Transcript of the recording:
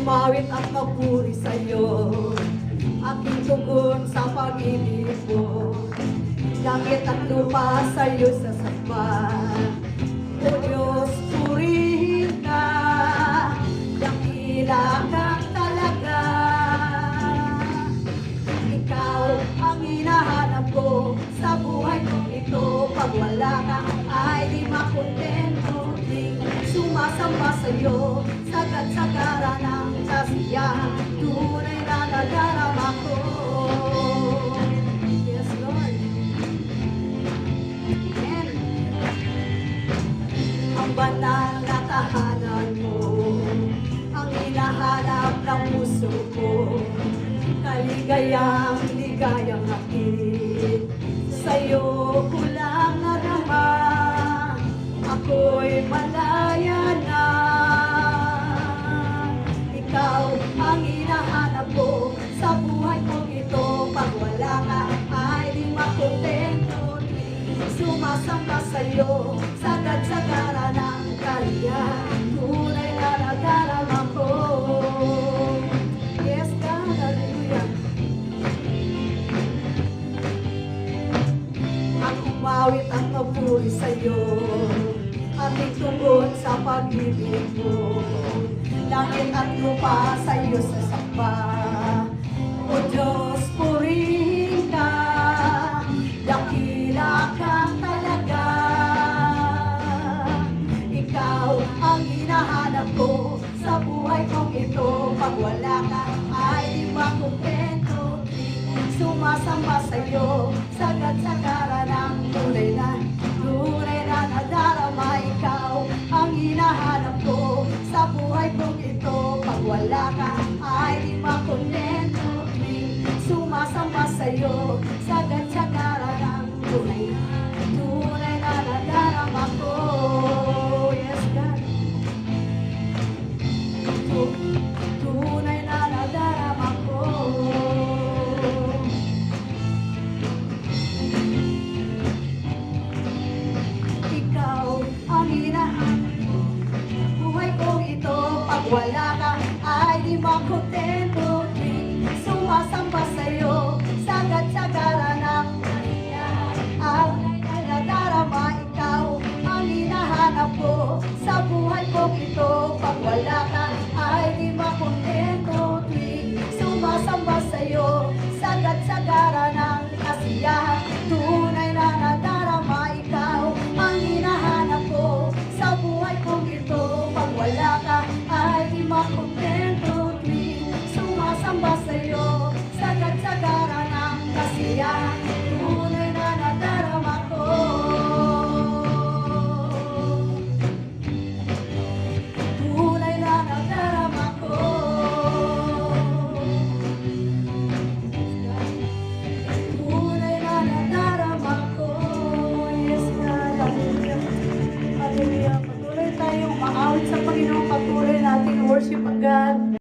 umawit at mapuri sa'yo, aking tugon sa pag-ibig mo. Langit at lupa sa'yo sasamba. O Diyos, purihin ka, dakila kang talaga. Ikaw ang hinahanap ko sa buhay kong ito. Pag wala ka ay di makontento. Sumasamba sa'yo, sagad-sagara ng kasiyahan, tunay na nadarama ko. Yes, Lord. Amen. Ang banal na tahanan mo, ang hinahanap ng puso ko, kaligayang-ligayang hatid, sa'yo ko lang narama. Ako'y malaya na. Ikaw ang hinahanap ko sa buhay kong ito. Pag wala ka ay di makontento. Sumasamba sa'yo, sagad-sagara ng kaliyan, tunay na nadarama ko. Yes, God, hallelujah. Ang umawit at mapuri sa'yo, ating tugon sa pag-ibig mo. Langit at lupa sa'yo sasamba. O Diyos, purihin ka, dakila kang talaga. Ikaw ang hinahanap ko sa buhay kong ito. Pag wala ka ay di makontento. Sumasamba sa'yo, sagad-sagara ng tunay na nadarama. Ikaw ang hinahanap ko sa buhay kong ito. Pag wala ka ay di makontento. Sumasamba sa'yo, sagad-sagara ng tunay na nadarama ko. Yes, God. Tunay na nadarama ko. Ikaw ang hinahanap ko, buhay kong ito. Pag wala ka ay di makontento. Sumasamba sa'yo, sagad-sagara ng kaliyan, ang nadarama. Ikaw ang hinahanap ko sa buhay kong ito. Pag wala ka ay di makontento. Sumasamba sa'yo, sagad-sagara ng kasiyahan, tunay na nadarama. Ikaw ang hinahanap ko sa buhay kong ito. Pag wala ka ay di makontento. Sumasamba sa'yo, sagad-sagara ng kasiyahan.